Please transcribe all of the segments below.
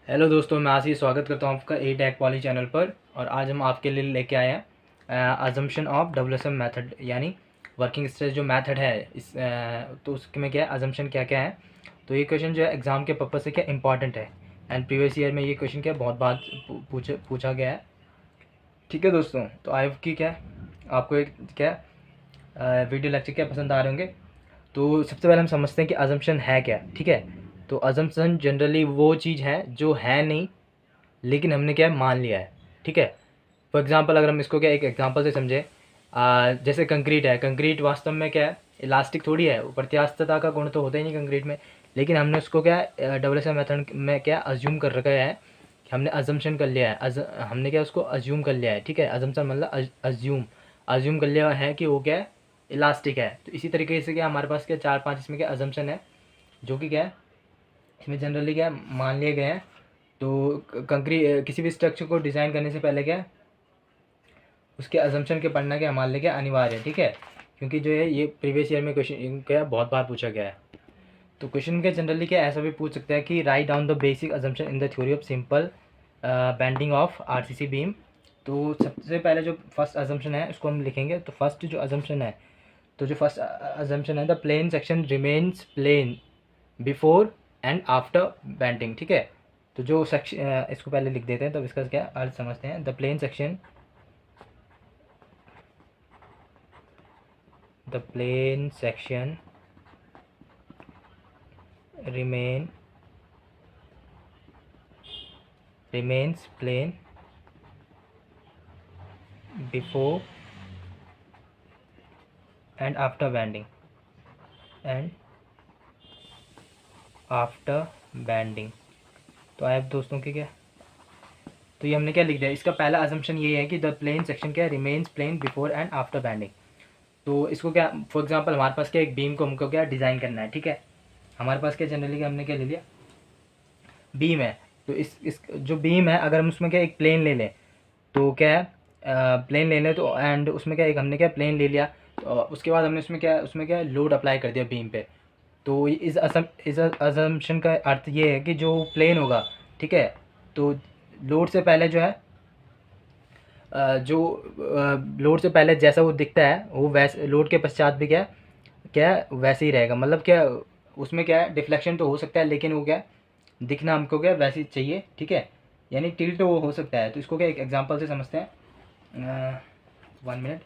Hello दोस्तों, मैं आशीष स्वागत करता हूँ आपका ए टेक पॉली चैनल पर। और आज हम आपके लिए लेके आए हैं अजम्पशन ऑफ डब्ल्यूएसएम मेथड, यानी वर्किंग स्ट्रेस जो मेथड है इस तो उसमें क्या है, अजम्पशन क्या क्या है। तो ये क्वेश्चन जो है एग्ज़ाम के पर्पज़ से क्या इंपॉर्टेंट है, एंड प्रीवियस ईयर में ये क्वेश्चन क्या बहुत बार पूछा गया है। ठीक है दोस्तों, तो आई की क्या आपको एक क्या वीडियो लेक्चर क्या पसंद आ रहे होंगे। तो सबसे पहले हम समझते हैं कि अजम्पशन है क्या। ठीक है, तो अजम्पशन जनरली वो चीज़ है जो है नहीं, लेकिन हमने क्या है मान लिया है। ठीक है, फॉर एग्जांपल अगर हम इसको क्या एक एग्जांपल से समझें, जैसे कंक्रीट है। कंक्रीट वास्तव में क्या है, इलास्टिक थोड़ी है, प्रत्यास्थता का गुण तो होता ही नहीं कंक्रीट में। लेकिन हमने उसको क्या डब्ल्यूएसएम मेथड में क्या अज्यूम कर रखा है, कि हमने अजम्पशन कर लिया है। हमने क्या उसको अज्यूम कर लिया है। ठीक है, अजम्पशन मतलब अज्यूम अज्यूम कर लिया है कि वो क्या है, इलास्टिक है। तो इसी तरीके से क्या हमारे पास क्या 4-5 इसमें क्या अजम्पशन है, जो कि क्या है इसमें जनरली क्या मान लिए गए हैं। तो कंक्रीट किसी भी स्ट्रक्चर को डिज़ाइन करने से पहले क्या उसके अजम्पशन के पढ़ना क्या हमारे लिए क्या अनिवार्य है। ठीक है, क्योंकि जो है ये प्रीवियस ईयर में क्वेश्चन क्या बहुत बार पूछा गया है। तो क्वेश्चन क्या जनरली क्या ऐसा भी पूछ सकता है कि write down the basic assumption in the theory of simple bending of RCC beam. तो सबसे पहले जो फर्स्ट अजम्पशन है उसको हम लिखेंगे। तो फर्स्ट जो अजम्पशन है, तो जो फर्स्ट अजम्पशन है, the plane section remains plane before and after bending. ठीक है, तो जो सेक्शन इसको पहले लिख देते हैं, तब इसका क्या अर्थ समझते हैं। The plane section remain remains plane before and after bending and after bending। तो आए अब दोस्तों के क्या, तो ये हमने क्या लिख दिया, इसका पहला अजम्पशन ये है कि द प्लेन सेक्शन क्या remains plane before and after bending. तो इसको क्या फॉर एग्जांपल हमारे पास क्या एक बीम को हमको क्या डिज़ाइन करना है। ठीक है, हमारे पास क्या जनरली क्या हमने क्या ले लिया, बीम है। तो इस जो बीम है, अगर हम उसमें क्या एक प्लेन ले लें, तो क्या है प्लेन ले लें, तो एंड उसमें क्या एक हमने क्या प्लेन ले लिया। तो उसके बाद हमने उसमें क्या लोड अप्लाई कर दिया बीम पे। तो इस अजम्पशन का अर्थ ये है कि जो प्लेन होगा, ठीक है, तो लोड से पहले जो है जो लोड से पहले जैसा वो दिखता है, वो वैसे लोड के पश्चात भी क्या क्या वैसे ही रहेगा। मतलब क्या उसमें क्या है डिफ्लेक्शन तो हो सकता है, लेकिन वो क्या दिखना हमको क्या वैसे ही चाहिए। ठीक है, यानी टिल्ट वो हो सकता है। तो इसको क्या एक एग्जांपल से समझते हैं। 1 मिनट,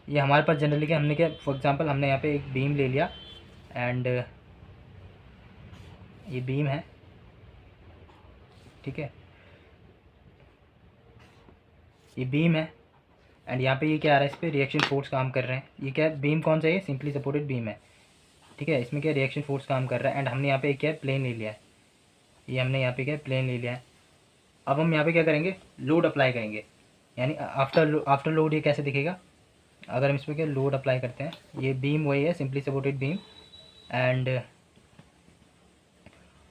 ये हमारे पास जनरली क्या हमने क्या फॉर एग्जांपल हमने यहाँ पे एक बीम ले लिया, एंड ये बीम है। ठीक है, ये बीम है, एंड यहाँ पे ये क्या आ रहा है, इस पर रिएक्शन फोर्स काम कर रहे हैं। ये क्या बीम कौन सा है, सिंपली सपोर्टेड बीम है। ठीक है, इसमें क्या रिएक्शन फोर्स काम कर रहा है, एंड हमने यहाँ पे क्या प्लेन ले लिया है। ये हमने यहाँ पे क्या प्लेन ले लिया है। अब हम यहाँ पे क्या करेंगे, लोड अप्लाई करेंगे, यानी आफ्टर लोड ये कैसे दिखेगा, अगर हम इस पर क्या लोड अप्लाई करते हैं। ये बीम वही है, सिंपली सपोर्टेड बीम, एंड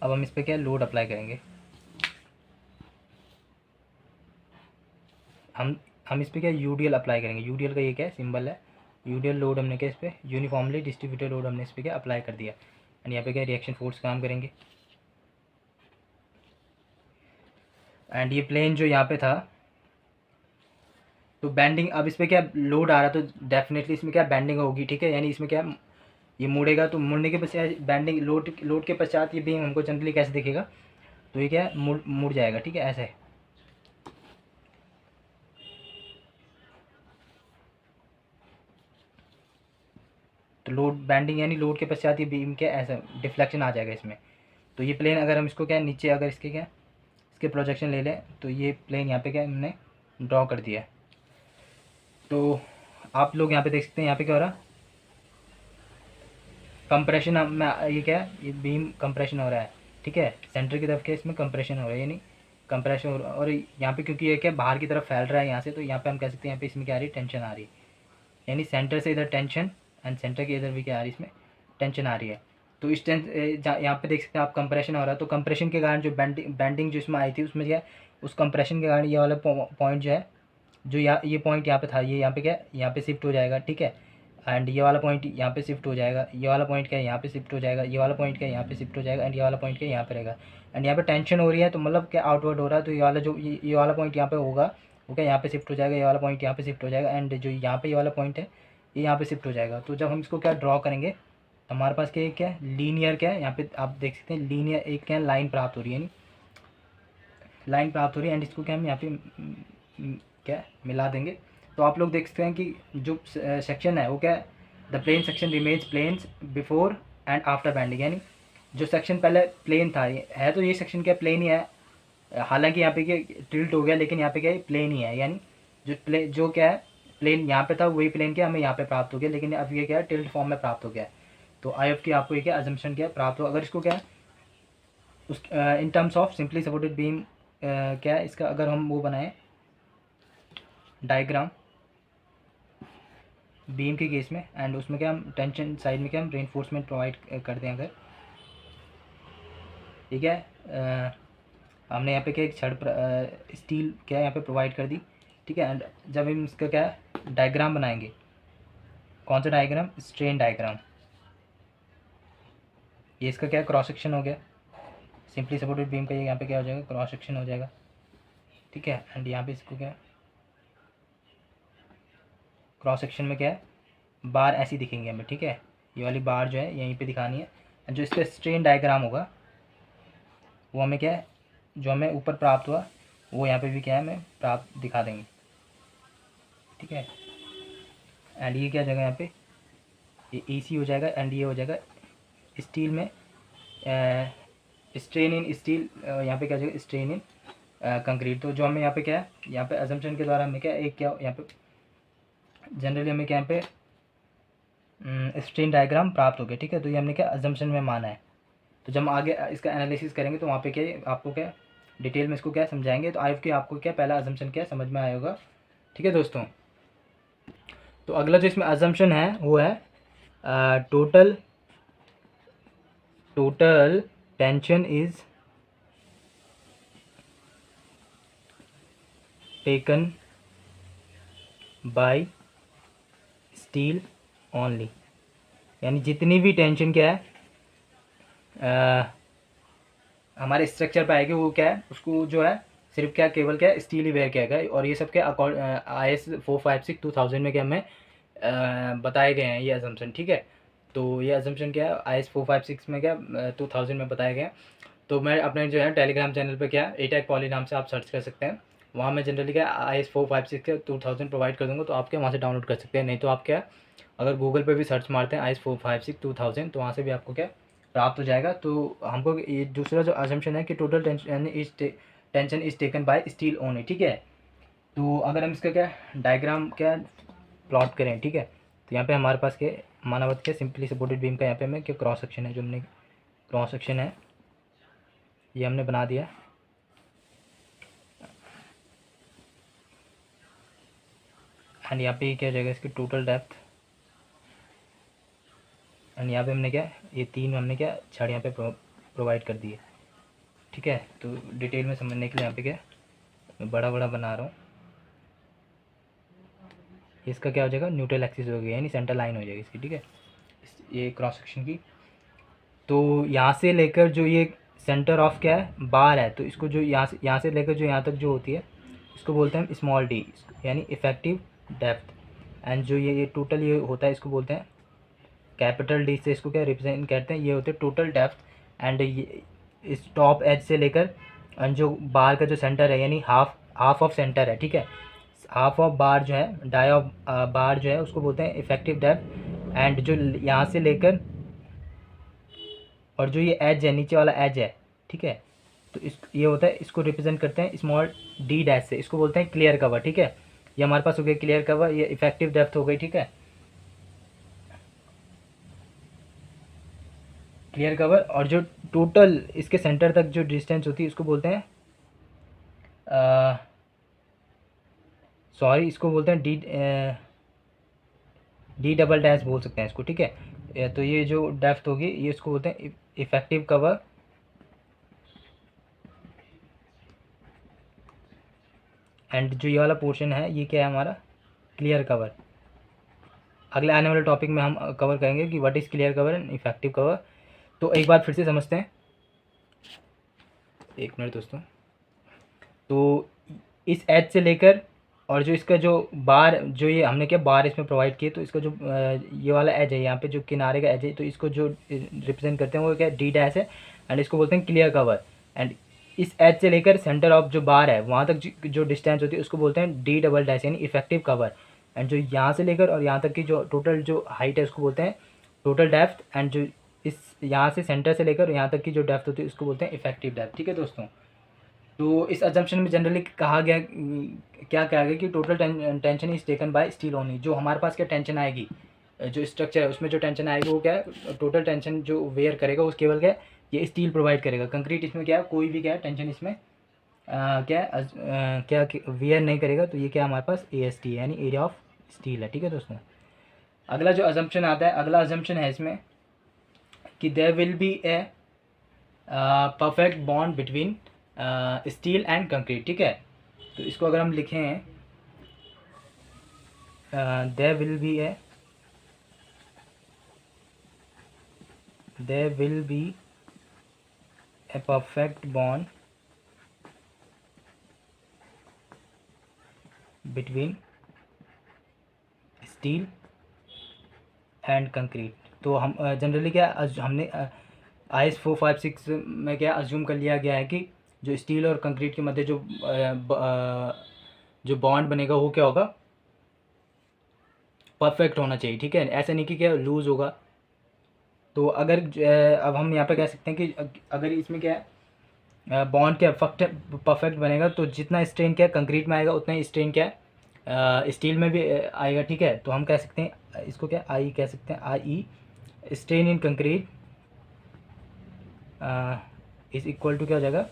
अब हम इस पर क्या लोड अप्लाई करेंगे। हम इस पर क्या यूडीएल अप्लाई करेंगे। यूडीएल का ये क्या सिंबल है, यूडीएल लोड हमने क्या इस पर यूनिफॉर्मली डिस्ट्रीब्यूटेड लोड हमने इस पर क्या अप्लाई कर दिया, एंड यहाँ पे क्या रिएक्शन फोर्स काम करेंगे। एंड ये प्लेन जो यहाँ पे था, तो बेंडिंग, अब इस पर क्या लोड आ रहा, तो डेफिनेटली इसमें क्या बेंडिंग होगी। ठीक है, यानी इसमें क्या ये मुड़ेगा, तो मुड़ने के पश्चात बेंडिंग लोड के पश्चात ये बीम हमको जनरली कैसे दिखेगा, तो ये क्या मुड़ जाएगा। ठीक है, ऐसे। तो लोड बेंडिंग यानी लोड के पश्चात ये बीम क्या ऐसा डिफ्लेक्शन आ जाएगा इसमें। तो ये प्लेन अगर हम इसको क्या नीचे अगर इसके प्रोजेक्शन ले लें, तो ये प्लेन यहाँ पे क्या हमने ड्रॉ कर दिया है। तो आप लोग यहाँ पे देख सकते हैं, यहाँ पे क्या हो रहा, कंप्रेशन में ये क्या है, ये बीम कंप्रेशन हो रहा है। ठीक है, सेंटर की तरफ क्या इसमें कंप्रेशन हो रहा है, यानी कंप्रेशन हो रहा है। और यहाँ पे क्योंकि ये क्या बाहर की तरफ फैल रहा है यहाँ से, तो यहाँ पे हम कह सकते हैं यहाँ पे इसमें क्या आ रही है, टेंशन आ रही है। यानी सेंटर से इधर टेंशन, एंड सेंटर के इधर भी क्या आ रही है, इसमें टेंशन आ रही है। तो इस यहाँ पे देख सकते हैं आप कंप्रेशन हो रहा है। तो कंप्रेशन के कारण जो बेंडिंग जो इसमें आई थी, उसमें क्या उस कंप्रेशन के कारण ये वाला पॉइंट जो है, जो ये पॉइंट यहाँ पे था, ये यहाँ पे क्या यहाँ पे शिफ्ट हो जाएगा। ठीक है, एंड ये वाला पॉइंट यहाँ पे शिफ्ट हो जाएगा। ये वाला पॉइंट क्या है यहाँ पे शिफ्ट हो जाएगा। ये वाला पॉइंट क्या है यहाँ पे शिफ्ट हो जाएगा, एंड ये वाला पॉइंट क्या है यहाँ पे रहेगा। एंड यहाँ पे टेंशन हो रही है तो मतलब क्या आउटवर्ड हो रहा है, तो ये वाला जो ये वाला पॉइंट यहाँ पे होगा वो क्या यहाँ पे शिफ्ट हो जाएगा, ये वाला पॉइंट यहाँ पे शिफ्ट हो जाएगा, एंड जो यहाँ पे ये वाला पॉइंट है ये यहाँ पे शिफ्ट हो जाएगा। तो जब हम इसको क्या ड्रॉ करेंगे तो हमारे पास क्या है लीनियर, क्या है यहाँ पे आप देख सकते हैं लीनियर एक क्या लाइन प्राप्त हो रही है, यानी लाइन प्राप्त हो रही है, एंड इसको क्या हम यहाँ पे क्या मिला देंगे। तो आप लोग देख सकते हैं कि जो सेक्शन है वो क्या है, the plane section remains planes before and after bending, यानी जो सेक्शन पहले प्लेन था ये है, तो ये सेक्शन क्या प्लेन ही है, हालांकि यहाँ पे क्या टिल्ट हो गया लेकिन यहाँ पे क्या है प्लेन ही है, यानी जो क्या है प्लेन यहाँ पे था वही प्लेन क्या हमें यहाँ पे प्राप्त हो गया, लेकिन अब ये क्या है टिल्ट फॉर्म में प्राप्त हो गया है। तो आई एफ की आपको ये क्या अजम्पशन क्या प्राप्त हो, अगर इसको क्या है उस in terms of simply supported beam क्या है इसका, अगर हम वो बनाएं डायग्राम बीम के केस में, एंड उसमें क्या हम टेंशन साइड में क्या हम रेनफोर्समेंट प्रोवाइड कर दें, अगर ठीक है हमने यहाँ पे क्या एक छड़ स्टील क्या यहाँ पे प्रोवाइड कर दी, ठीक है। एंड जब हम इसका क्या डायग्राम बनाएंगे, कौन सा डायग्राम, स्ट्रेन डायग्राम, ये इसका क्या क्रॉस सेक्शन हो गया सिंपली सपोर्टेड बीम का, ये यहाँ पे क्या हो जाएगा क्रॉस सेक्शन हो जाएगा, ठीक है। एंड यहाँ पे इसको क्या क्रॉस सेक्शन में क्या है बार ऐसी दिखेंगे हमें, ठीक है, ये वाली बार जो है यहीं पे दिखानी है। एंड जो इसका स्ट्रेन डायग्राम होगा वो हमें क्या है जो हमें ऊपर प्राप्त हुआ वो यहाँ पे भी क्या है हमें प्राप्त दिखा देंगे, ठीक है। एंड ये क्या जगह यहाँ पे ये AC हो जाएगा, एंड ये हो जाएगा स्टील में स्ट्रेन इन स्टील, यहाँ पे क्या हो जाएगा स्ट्रेन इन कंक्रीट। तो जो हमें यहाँ पे क्या है यहाँ पे अजम्पशन के द्वारा हमें क्या एक क्या यहाँ पे जनरली हमें क्या यहाँ पे स्ट्रेन डायग्राम प्राप्त हो गया, ठीक है। तो ये हमने क्या अजम्पशन में माना है। तो जब हम आगे इसका एनालिसिस करेंगे तो वहाँ पे क्या आपको क्या डिटेल में इसको क्या समझाएंगे। तो आई के आपको क्या पहला अजम्पशन क्या समझ में आया होगा, ठीक है दोस्तों। तो अगला जो इसमें अजम्पशन है वो है total tension is taken by steel only, यानी जितनी भी टेंशन क्या है हमारे स्ट्रक्चर पे आएगी वो क्या है उसको जो है सिर्फ क्या केवल क्या स्टील ही वेयर किया गया। और ये सब क्या IS 456 2000 में क्या हमें बताए गए हैं ये अजम्पशन, ठीक है। तो ये अजम्पशन क्या है IS 456 में क्या 2000 में बताया गया। तो मैं अपने जो है टेलीग्राम चैनल पे क्या एटेक पॉली नाम से आप सर्च कर सकते हैं, वहाँ मैं जनरली क्या IS 456 के 2000 प्रोवाइड कर दूँगा, तो आप क्या वहाँ से डाउनलोड कर सकते हैं। नहीं तो आप क्या अगर गूगल पे भी सर्च मारते हैं IS 456 2000 तो वहाँ से भी आपको क्या प्राप्त हो जाएगा। तो हमको ये दूसरा जो अजम्पशन है कि total tension is taken by steel only, ठीक है। तो अगर हम इसका क्या डायग्राम क्या प्लॉट करें, ठीक है, तो यहाँ पे हमारे पास क्या मानावत क्या सिंपली सपोर्टेड बीम का यहाँ पे हमें क्या क्रॉस सेक्शन है, जो हमने क्रॉस सेक्शन है ये हमने बना दिया। एंड यहाँ पे क्या जाएगा इसकी टोटल डेप्थ, एंड यहाँ पे हमने क्या ये तीन हमने क्या छड़ यहाँ पे प्रोवाइड कर दिए, ठीक है। तो डिटेल में समझने के लिए यहाँ पे क्या मैं बड़ा बड़ा बना रहा हूँ, इसका क्या हो जाएगा न्यूट्रल एक्सिस हो गया, यानी सेंटर लाइन हो जाएगी इसकी, ठीक है, ये क्रॉस सेक्शन की। तो यहाँ से लेकर जो ये सेंटर ऑफ क्या है बार है, तो इसको जो यहाँ से लेकर जो यहाँ तक जो होती है इसको बोलते हैं स्मॉल d, यानी इफेक्टिव डेप्थ। एंड जो ये टोटल ये होता है इसको बोलते हैं कैपिटल D से इसको क्या रिप्रेजेंट करते हैं, ये होते हैं टोटल डेप्थ। एंड ये इस टॉप एज से लेकर जो बार का जो सेंटर है यानी हाफ ऑफ सेंटर है, ठीक है, हाफ ऑफ बार जो है डाई ऑफ बार जो है उसको बोलते हैं इफेक्टिव डेप्थ। एंड जो यहाँ से लेकर और जो ये एज है नीचे वाला एज है, ठीक है, तो इस ये होता है इसको रिप्रेजेंट करते हैं स्मॉल d डैश से, इसको बोलते हैं क्लियर कवर, ठीक है। ये हमारे पास हो गया क्लियर कवर, ये इफेक्टिव डेप्थ हो गई, ठीक है, क्लियर कवर। और जो टोटल इसके सेंटर तक जो डिस्टेंस होती है इसको बोलते हैं सॉरी इसको बोलते हैं डी डबल डैश बोल सकते हैं इसको, ठीक है। तो ये जो डेप्थ होगी ये इसको बोलते हैं इफेक्टिव कवर। एंड जो ये वाला पोर्शन है ये क्या है हमारा क्लियर कवर। अगले आने वाले टॉपिक में हम कवर करेंगे कि what is clear cover and effective cover. तो एक बार फिर से समझते हैं एक मिनट दोस्तों। तो इस एज से लेकर और जो इसका जो बार, जो ये हमने क्या बार इसमें प्रोवाइड किए, तो इसका जो ये वाला एज है यहाँ पे, जो किनारे का एज है, तो इसको जो रिप्रेजेंट करते हैं वो क्या डी डैश है, एंड इसको बोलते हैं क्लियर कवर। एंड इस एज से लेकर सेंटर ऑफ जो बार है वहाँ तक जो डिस्टेंस होती है उसको बोलते हैं डी डबल डैश, यानी इफेक्टिव कवर। एंड जो यहाँ से लेकर और यहाँ तक की जो टोटल जो हाइट है उसको बोलते हैं टोटल डेप्थ। एंड जो इस यहाँ से सेंटर से लेकर यहाँ तक की जो डेप्थ होती है उसको बोलते हैं इफेक्टिव डेप्थ। ठीक है दोस्तों। तो इस अजम्पशन में जनरली कहा गया, क्या कहा गया कि total tension is taken by steel only. जो हमारे पास क्या टेंशन आएगी, जो स्ट्रक्चर है उसमें जो टेंशन आएगी वो क्या है, टोटल टेंशन जो वेयर करेगा उस केवल क्या है, ये स्टील प्रोवाइड करेगा। कंक्रीट इसमें क्या है, कोई भी क्या है टेंशन इसमें क्या है क्या वेयर नहीं करेगा। तो ये क्या हमारे पास AST है, यानी एरिया ऑफ स्टील है। ठीक है दोस्तों। अगला जो अजम्पशन आता है, अगला अजम्पशन है इसमें कि there will be a perfect bond between steel and concrete. ठीक है। तो इसको अगर हम लिखें, there will be a perfect bond between steel and concrete. तो हम जनरली क्या हमने IS 456 में क्या अज्यूम कर लिया गया है कि जो स्टील और कंक्रीट के मध्य जो बॉन्ड बनेगा वो क्या होगा, परफेक्ट होना चाहिए। ठीक है। ऐसा नहीं कि क्या लूज़ होगा। तो अगर अब हम यहाँ पे कह सकते हैं कि अगर इसमें क्या है बॉन्ड क्या परफेक्ट बनेगा, तो जितना स्ट्रेन क्या कंक्रीट में आएगा उतना ही स्ट्रेन क्या स्टील में भी आएगा। ठीक है। तो हम कह सकते हैं इसको क्या आई कह सकते हैं, IE strain in concrete is equal to क्या हो जाएगा,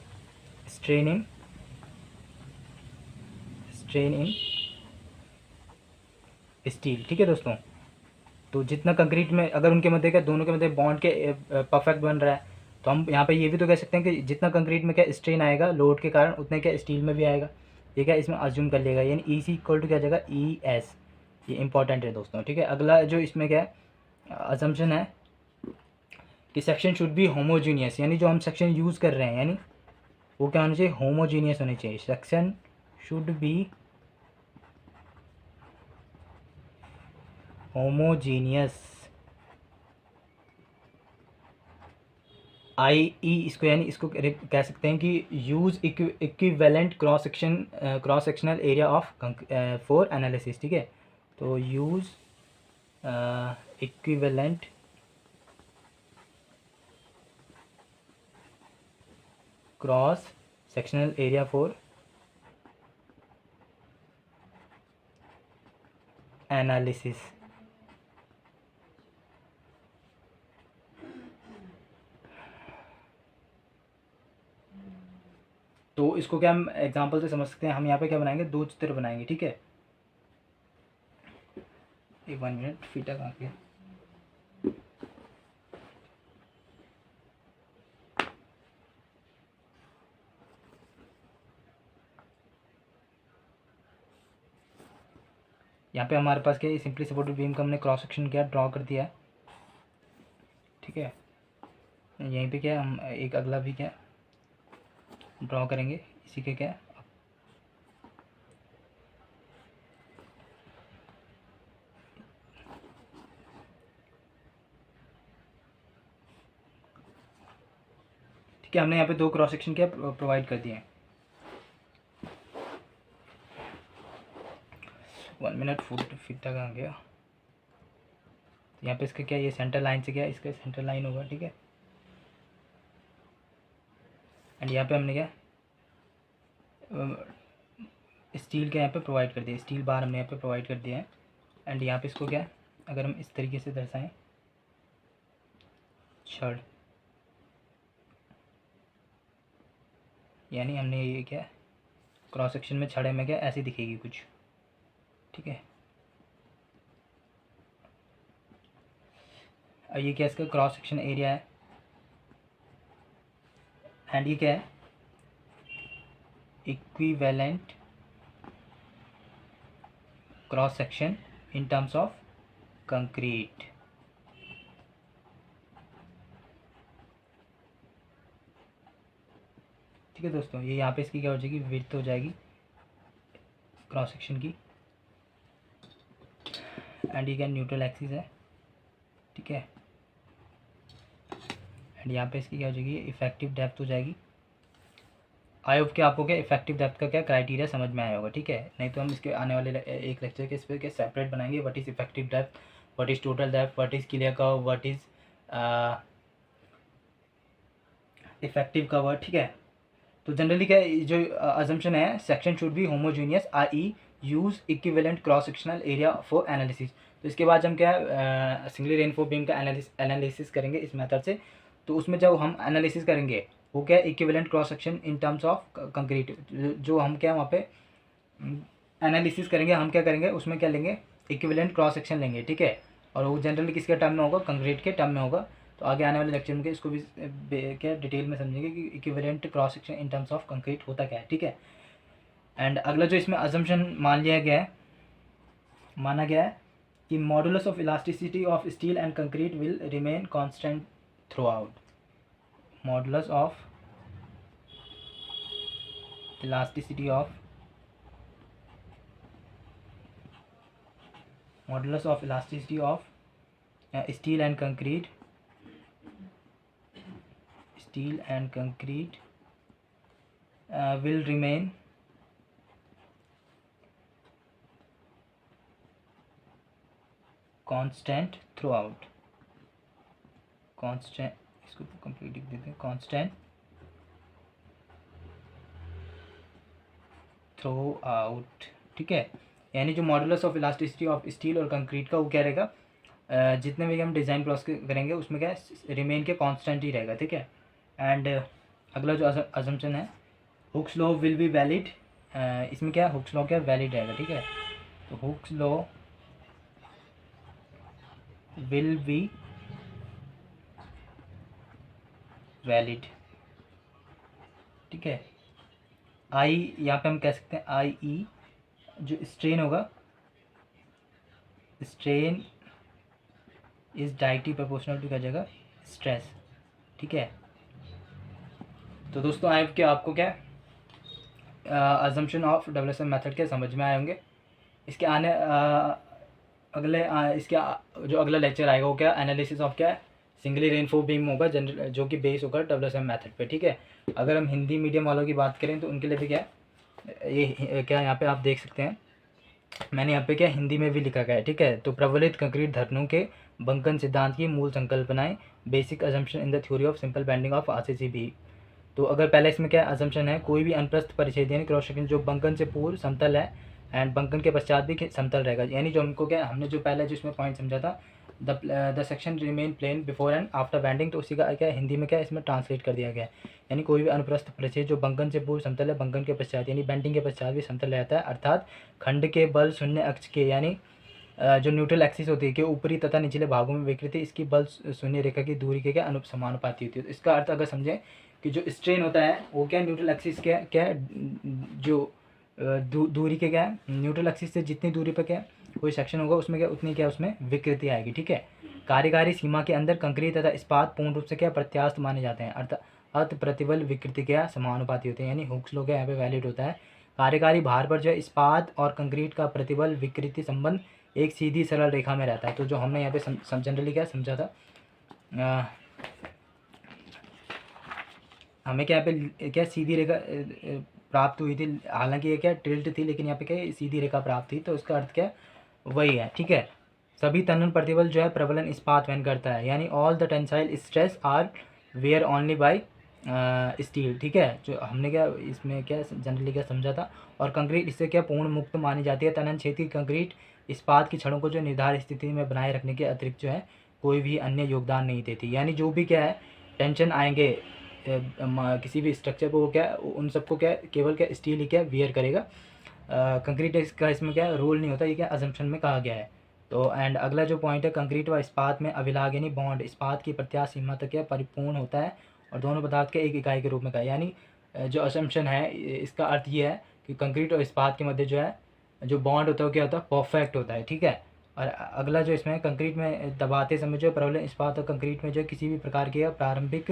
स्ट्रेन इन स्टील। ठीक है दोस्तों। तो जितना कंक्रीट में अगर उनके मध्य क्या दोनों के मध्य बॉन्ड के परफेक्ट बन रहा है, तो हम यहाँ पे ये भी तो कह सकते हैं कि जितना कंक्रीट में क्या स्ट्रेन आएगा लोड के कारण उतने क्या स्टील में भी आएगा। ये क्या इसमें अज्यूम कर लेगा, यानी EC इक्वल टू क्या जाएगा ES। ये इंपॉर्टेंट है दोस्तों। ठीक है। अगला जो इसमें क्या है अजम्पशन है कि सेक्शन शुड बी होमोजीनियस, यानी जो हम सेक्शन यूज़ कर रहे हैं यानी वो क्या होना चाहिए, होमोजीनियस होनी चाहिए। Section should be homogeneous. IE इसको यानी इसको कह सकते हैं कि use equivalent cross sectional area of for analysis. ठीक है। तो use equivalent cross sectional area for analysis. तो इसको क्या हम एग्जांपल से समझ सकते हैं। हम यहाँ पे क्या बनाएंगे, दो चित्र बनाएंगे। ठीक है। एक 1 मिनट, फीटा कहाँ गया। यहाँ पे हमारे पास क्या सिंपली सपोर्टेड बीम का हमने क्रॉस सेक्शन क्या ड्रॉ कर दिया है। ठीक है। यहीं पे क्या हम एक अगला भी क्या ड्रॉ करेंगे इसी के क्या, ठीक है। हमने यहाँ पे दो क्रॉस सेक्शन क्या प्रोवाइड कर दिए हैं। 1 मिनट, फीटा कहाँ गया। यहाँ पे इसका क्या ये सेंटर लाइन से क्या इसका सेंटर लाइन होगा। ठीक है। एंड यहाँ पे हमने क्या स्टील के यहाँ पे प्रोवाइड कर दिया, स्टील बार हमने यहाँ पे प्रोवाइड कर दिया है। एंड यहाँ पे इसको क्या अगर हम इस तरीके से दर्शाएं, छड़, यानी हमने ये क्या क्रॉस सेक्शन में छड़े में क्या ऐसी दिखेगी कुछ। ठीक है। और ये क्या इसका क्रॉस सेक्शन एरिया है। एंड ये क्या है equivalent cross section in terms of concrete. ठीक है दोस्तों, ये यहाँ पे इसकी क्या हो जाएगी, विड्थ हो जाएगी क्रॉस सेक्शन की, एंड ये क्या न्यूट्रल एक्सिस है, ठीक है। एंड यहाँ पे इसकी क्या हो जाएगी, इफेक्टिव डेप्थ हो जाएगी। आई होप कि आपको क्या इफेक्टिव डेप्थ का क्या क्राइटेरिया समझ में आया होगा, ठीक है। नहीं तो हम इसके आने वाले एक लेक्चर के इस पर क्या सेपरेट बनाएंगे, what is effective depth, what is total depth, what is clear curve, what is effective cover, ठीक है। तो जनरली क्या जो अजम्पशन है, section should be homogeneous I use equivalent cross sectional area for analysis. तो इसके बाद हम क्या सिंगली रेनफोर्स बीम का एनालिसिस करेंगे इस मेथड से। तो उसमें जब हम एनालिसिस करेंगे वो क्या equivalent cross section in terms of concrete, जो हम क्या वहाँ पे एनालिसिस करेंगे, हम क्या करेंगे उसमें क्या लेंगे, इक्विवेलेंट क्रॉस सेक्शन लेंगे, ठीक है। और वो जनरली किसके टर्म में होगा, कंक्रीट के टर्म में होगा। तो आगे आने वाले लेक्चर में इसको भी क्या डिटेल में समझेंगे कि equivalent cross section in terms of concrete होता क्या है, ठीक है। एंड अगला जो इसमें अजम्पशन मान लिया गया है, माना गया है कि modulus of elasticity of steel and concrete will remain constant through out. Modulus of elasticity of steel and concrete will remain constant throughout। constant, इसको कंप्लीट लिख देते हैं, constant throughout, ठीक है। यानी जो modulus of elasticity of steel और concrete का वो क्या रहेगा, जितने भी हम डिज़ाइन प्रोसेस करेंगे उसमें क्या रिमेन के कांस्टेंट ही रहेगा, ठीक है। एंड अगला जो अजम्पशन है, Hooke's law will be valid, इसमें क्या हुक्स लॉ क्या वैलिड रहेगा, ठीक है। तो Hooke's law will be valid, ठीक है। आई यहाँ पे हम कह सकते हैं आई ई, जो स्ट्रेन होगा, strain is directly proportional to क्या जगह स्ट्रेस, ठीक है। तो दोस्तों आई कि आपको क्या अजम्पशन ऑफ डब्ल्यूएसएम मेथड के समझ में आए होंगे। इसके आने जो अगला लेक्चर आएगा वो क्या एनालिसिस ऑफ क्या सिंगली रेनफोर्स बीम होगा, जनरल जो कि बेस होगा डब्ल्यूएसएम मेथड पे, ठीक है। अगर हम हिंदी मीडियम वालों की बात करें तो उनके लिए भी क्या ये क्या यहाँ पे आप देख सकते हैं, मैंने यहाँ पे क्या हिंदी में भी लिखा गया है, ठीक है। तो प्रबलित कंक्रीट धरनों के बंकन सिद्धांत की मूल संकल्पनाएं, basic assumption in the theory of simple bending of RCC भी। तो अगर पहले इसमें क्या अजम्पशन है, कोई भी अनप्रस्थ परिच्छेद यानी क्रॉस सेक्शन जो बंकन से पूर्व समतल है एंड बंकन के पश्चात भी समतल रहेगा। यानी जो हमको क्या हमने जो पहले जो इसमें पॉइंट समझा था, the section remain plane before and after bending, तो उसी का क्या हिंदी में क्या इसमें ट्रांसलेट कर दिया गया है। यानी कोई भी अनुप्रस्थ परिच्छेद जो बंकन से पूर्व समतल है, बंकन के पश्चात यानी बैंडिंग के पश्चात भी समतल रहता है, अर्थात खंड के बल शून्य अक्ष के यानी जो न्यूट्रल एक्सिस होती है कि ऊपरी तथा निचले भागों में विकृति इसकी बल शून्य रेखा की दूरी के क्या समानुपाती होती है। तो इसका अर्थ अगर समझें कि जो स्ट्रेन होता है वो क्या न्यूट्रल एक्सिस क्या जो दूरी के क्या न्यूट्रल एक्सिस से जितनी दूरी पर क्या कोई सेक्शन होगा उसमें क्या उतनी क्या उसमें विकृति आएगी, ठीक है। कार्यकारी सीमा के अंदर कंक्रीट तथा इस्पात पूर्ण रूप से क्या प्रत्यास्थ माने जाते हैं, अर्थ प्रतिबल विकृति क्या समानुपाती होते हैं। यानी हुक्स लॉ क्या यहाँ पे वैलिड होता है। कार्यकारी भार पर जो है इस्पात और कंक्रीट का प्रतिबल विकृति संबंध एक सीधी सरल रेखा में रहता है। तो जो हमने यहाँ पे जनरली क्या समझा था, हमें क्या यहाँ पे क्या सीधी रेखा प्राप्त हुई थी, हालांकि ये क्या टिल्ट थी लेकिन यहाँ पे क्या सीधी रेखा प्राप्त थी। तो इसका अर्थ क्या वही है, ठीक है। सभी तनन प्रतिबल जो है प्रबलन इस्पात वहन करता है, यानी all the tensile stress are where only by steel, ठीक है। जो हमने क्या इसमें क्या जनरली क्या समझा था। और कंक्रीट इससे क्या पूर्ण मुक्त मानी जाती है। तनन क्षेत्र की कंक्रीट इस्पात की छड़ों को जो निर्धारित स्थिति में बनाए रखने के अतिरिक्त जो है कोई भी अन्य योगदान नहीं देती। यानी जो भी क्या है टेंशन आएंगे किसी भी स्ट्रक्चर को क्या उन सबको क्या केवल क्या स्टील ही क्या वियर करेगा, कंक्रीट का इसमें क्या रोल नहीं होता, ये क्या अजम्पशन में कहा गया है। तो एंड अगला जो पॉइंट है, कंक्रीट व इस्पात में अभिलाग यानी बॉन्ड इस्पात की प्रत्यास्थ सीमा तक क्या परिपूर्ण होता है और दोनों पदार्थ के एक इकाई के रूप में का। यानी जो अजम्पशन है इसका अर्थ ये है कि कंक्रीट और इस्पात के मध्य जो है जो बॉन्ड होता है वो क्या होता है परफेक्ट होता है, ठीक है। और अगला जो इसमें कंक्रीट में दबाते समय जो प्रबलन इस्पात और कंक्रीट में जो किसी भी प्रकार के प्रारंभिक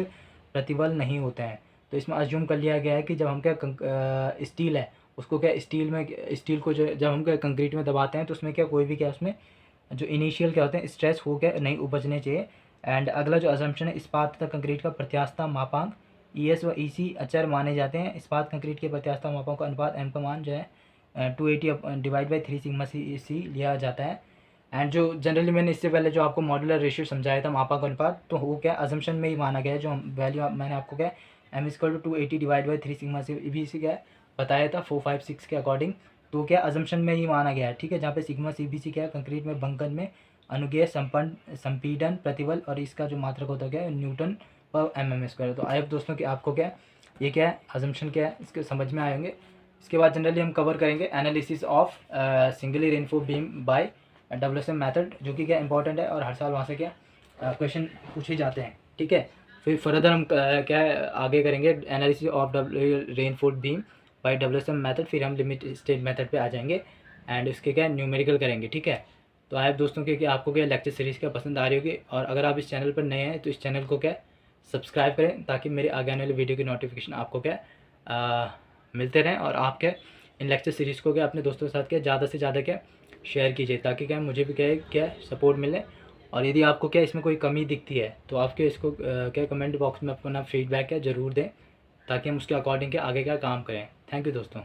प्रतिबल नहीं होते हैं। तो इसमें अज्यूम कर लिया गया है कि जब हम क्या स्टील है उसको क्या स्टील को जो जब हम क्या कंक्रीट में दबाते हैं तो उसमें क्या कोई भी क्या उसमें जो इनिशियल क्या होते हैं स्ट्रेस हो क्या नहीं उपजने चाहिए। एंड अगला जो अजम्पशन है, इस्पात तथा कंक्रीट का प्रत्यास्थता मापांक ES व EC अचर माने जाते हैं। इस्पात कंक्रीट के प्रत्यास्थता मापांक का अनुपात M का मान जो है 280 डिवाइड बाई 3 सिग्मा सी लिया जाता है। एंड जो जनरली मैंने इससे पहले जो आपको मॉड्यूलर रेशियो समझाया था मापांक का अनुपात, तो वो क्या अजम्पशन में ही माना गया है। जो वैल्यू मैंने आपको क्या M=280 divide by 3 sigma C क्या बताया था 456 के अकॉर्डिंग, तो क्या अजम्पशन में ही माना गया है, ठीक है। जहाँ पे सिग्मा CBC क्या है कंक्रीट में बंकन में अनुगेय संपीडन प्रतिबल और इसका जो मात्रक होता है क्या न्यूटन पर mm²। तो आई होप दोस्तों कि आपको क्या ये क्या है अजम्पशन क्या है इसके समझ में आए होंगे। इसके बाद जनरली हम कवर करेंगे analysis of singly reinforced beam by WSM method, जो कि क्या इंपॉर्टेंट है और हर साल वहाँ से क्या क्वेश्चन पूछे जाते हैं, ठीक है। फिर फर्दर हम क्या है आगे करेंगे analysis of reinforced beam by WSM method, फिर हम लिमिट स्टेट मेथड पे आ जाएंगे एंड इसके क्या न्यूमेरिकल करेंगे, ठीक है। तो आई दोस्तों कि आपको क्या लेक्चर सीरीज़ क्या पसंद आ रही होगी, और अगर आप इस चैनल पर नए हैं तो इस चैनल को क्या सब्सक्राइब करें ताकि मेरे आगे आने वाली वीडियो की नोटिफिकेशन आपको क्या मिलते रहें, और आप क्या इन लेक्चर सीरीज़ को क्या अपने दोस्तों के साथ क्या ज़्यादा से ज़्यादा क्या शेयर कीजिए ताकि क्या मुझे भी क्या सपोर्ट मिले। और यदि आपको क्या इसमें कोई कमी दिखती है तो आप क्या इसको क्या कमेंट बॉक्स में अपना फीडबैक क्या ज़रूर दें ताकि हम उसके अकॉर्डिंग क्या आगे क्या काम करें। थैंक यू दोस्तों।